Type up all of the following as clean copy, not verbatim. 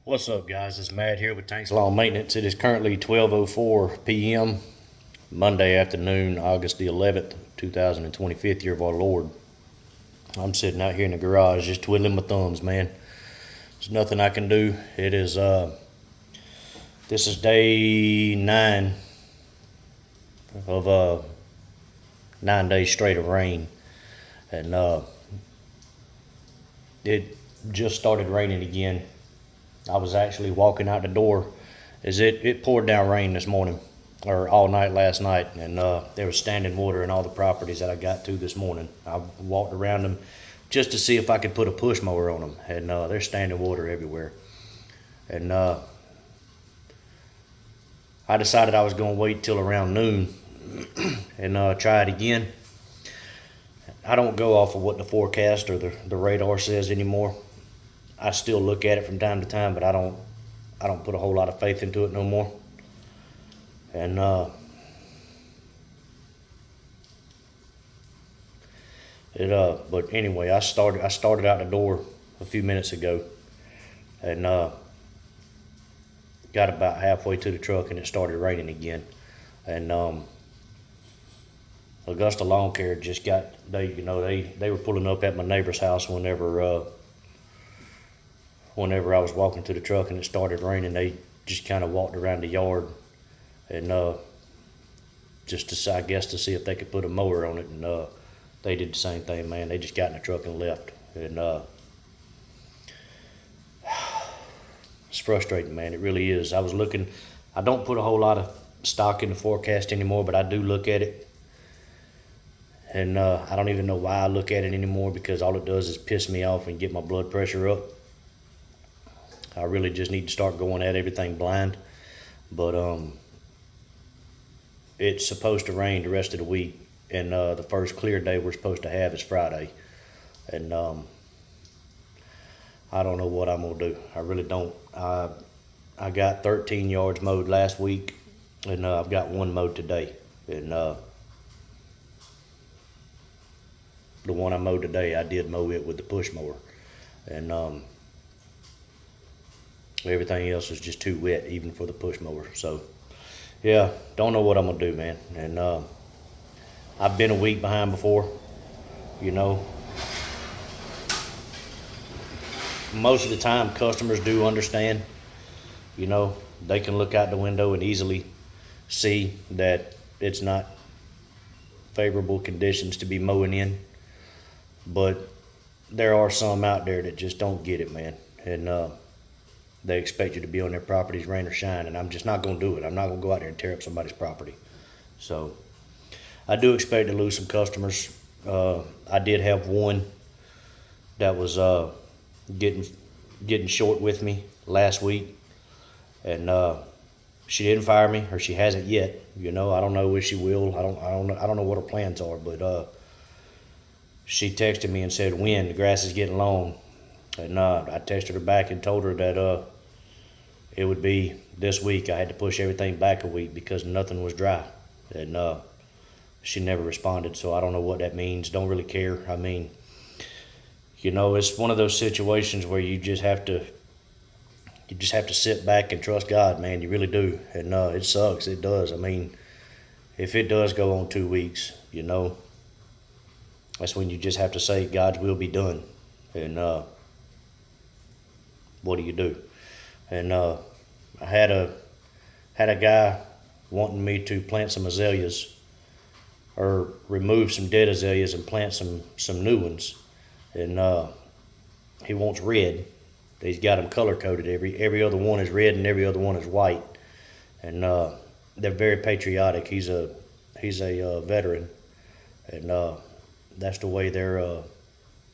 What's up, guys? It's Matt here with Tanks Lawn Maintenance. It is currently 12:04 p.m. Monday afternoon, August the 11th, 2025 year of our Lord. I'm sitting out here in the garage just twiddling my thumbs, man. There's nothing I can do. It is this is day 9 of 9 days straight of rain, and it just started raining again. I was actually walking out the door as it poured down rain this morning, or all night last night, and there was standing water in all the properties that I got to this morning. I walked around them just to see if I could put a push mower on them, and there's standing water everywhere. And I decided I was going to wait till around noon and try it again. I don't go off of what the forecast or the radar says anymore. I still look at it from time to time, but I don't put a whole lot of faith into it no more. And but anyway, I started out the door a few minutes ago, and got about halfway to the truck, and it started raining again. And Augusta Lawn Care just got they were pulling up at my neighbor's house whenever I was walking to the truck and it started raining. They just kind of walked around the yard and just to see if they could put a mower on it, and they did the same thing, man. They just got in the truck and left, and it's frustrating, man. It really is. I don't put a whole lot of stock in the forecast anymore, but I do look at it, and I don't even know why I look at it anymore, because all it does is piss me off and get my blood pressure up. I really just need to start going at everything blind. But it's supposed to rain the rest of the week, and the first clear day we're supposed to have is Friday. And I don't know what I'm gonna do. I really don't. I got 13 yards mowed last week, and I've got one mowed today. And the one I mowed today, I did mow it with the push mower, and everything else was just too wet, even for the push mower. So, yeah, don't know what I'm gonna do, man. And I've been a week behind before. Most of the time, customers do understand. They can look out the window and easily see that it's not favorable conditions to be mowing in. But there are some out there that just don't get it, man. And they expect you to be on their properties, rain or shine, and I'm just not going to do it. I'm not going to go out there and tear up somebody's property. So I do expect to lose some customers. I did have one that was getting short with me last week, and she didn't fire me, or she hasn't yet. I don't know if she will. I don't know what her plans are, but she texted me and said, "When the grass is getting long." And I texted her back and told her that it would be this week. I had to push everything back a week because nothing was dry. And she never responded, so I don't know what that means. Don't really care. I mean, it's one of those situations where you just have to sit back and trust God, man. You really do. And it sucks. It does. I mean, if it does go on 2 weeks, that's when you just have to say God's will be done. And what do you do? And I had a guy wanting me to plant some azaleas, or remove some dead azaleas and plant some new ones. And he wants red. He's got them color coded. Every other one is red and every other one is white. And they're very patriotic. He's a veteran, and that's the way their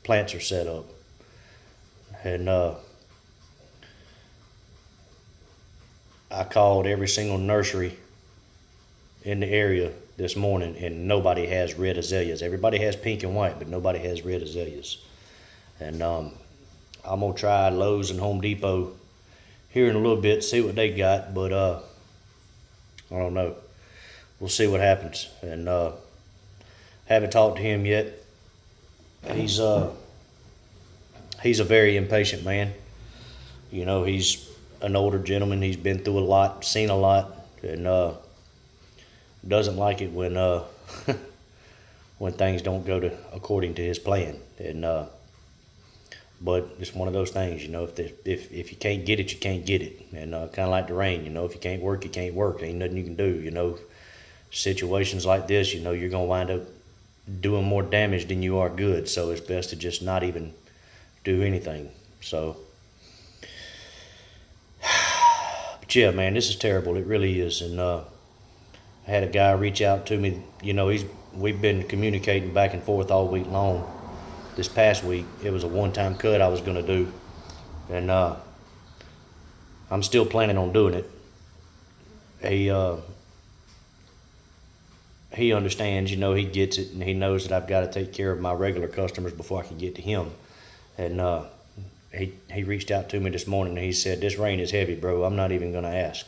plants are set up. And I called every single nursery in the area this morning, and nobody has red azaleas. Everybody has pink and white, but nobody has red azaleas. And I'm gonna try Lowe's and Home Depot here in a little bit, see what they got. But I don't know. We'll see what happens. And haven't talked to him yet. He's a very impatient man. He's an older gentleman. He's been through a lot, seen a lot, and doesn't like it when when things don't go according to his plan. And but it's one of those things, you know. If you can't get it, you can't get it. And kind of like the rain, you know. If you can't work, you can't work. Ain't nothing you can do, you know. Situations like this, you know, you're gonna wind up doing more damage than you are good. So it's best to just not even do anything. So, but yeah, man, this is terrible. It really is. And I had a guy reach out to me. You know, we've been communicating back and forth all week long. This past week, it was a one-time cut I was gonna do, and I'm still planning on doing it. He understands, you know, he gets it, and he knows that I've got to take care of my regular customers before I can get to him. And he reached out to me this morning, and he said, "This rain is heavy, bro. I'm not even gonna ask."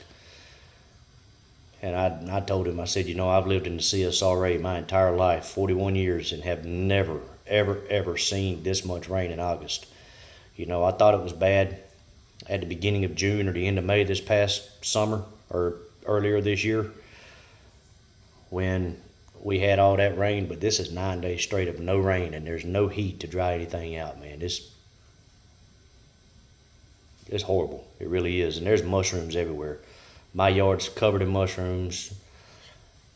And I told him, I said, you know, I've lived in the CSRA my entire life, 41 years, and have never, ever seen this much rain in August. You know, I thought it was bad at the beginning of June or the end of May this past summer, or earlier this year, when we had all that rain. But this is 9 days straight of no rain, and there's no heat to dry anything out, man. It's horrible. It really is. And there's mushrooms everywhere. My yard's covered in mushrooms.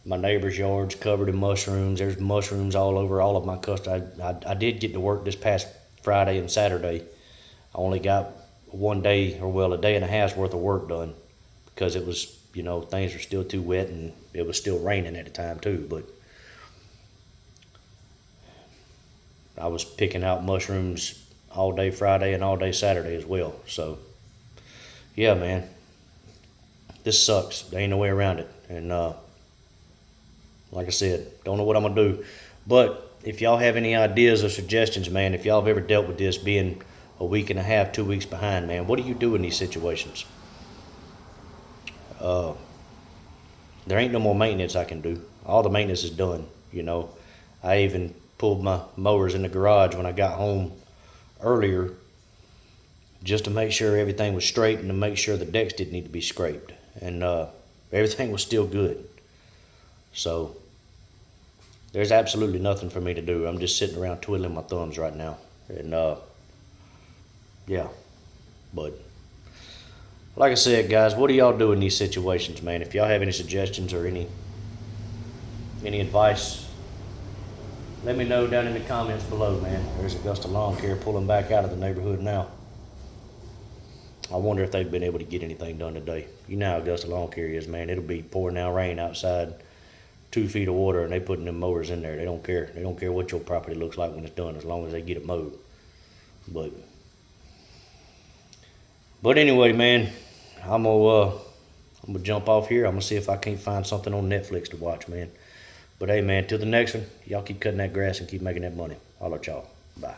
My neighbor's yard's covered in mushrooms. There's mushrooms all over all of my customers. I did get to work this past Friday and Saturday. I only got one day, or well, a day and a half's worth of work done, because it was, you know, things were still too wet, and it was still raining at the time too. But I was picking out mushrooms all day Friday and all day Saturday as well. So yeah, man, this sucks. There ain't no way around it. And like I said, don't know what I'm gonna do. But if y'all have any ideas or suggestions, man, if y'all have ever dealt with this, being a week and a half, 2 weeks behind, man, what do you do in these situations? There ain't no more maintenance I can do. All the maintenance is done, you know. I even pulled my mowers in the garage when I got home earlier, just to make sure everything was straight, and to make sure the decks didn't need to be scraped. And everything was still good. So there's absolutely nothing for me to do. I'm just sitting around twiddling my thumbs right now. And yeah, but like I said, guys, what do y'all do in these situations, man? If y'all have any suggestions or any advice, let me know down in the comments below, man. There's Augusta Lawn Care pulling back out of the neighborhood now. I wonder if they've been able to get anything done today. You know how Augusta Lawn Care is, man. It'll be pouring down rain outside, 2 feet of water, and they putting them mowers in there. They don't care. They don't care what your property looks like when it's done, as long as they get it mowed. But anyway, man, I'm gonna jump off here. I'm gonna see if I can't find something on Netflix to watch, man. But hey, man, till the next one, y'all keep cutting that grass and keep making that money. Holla at y'all. Bye.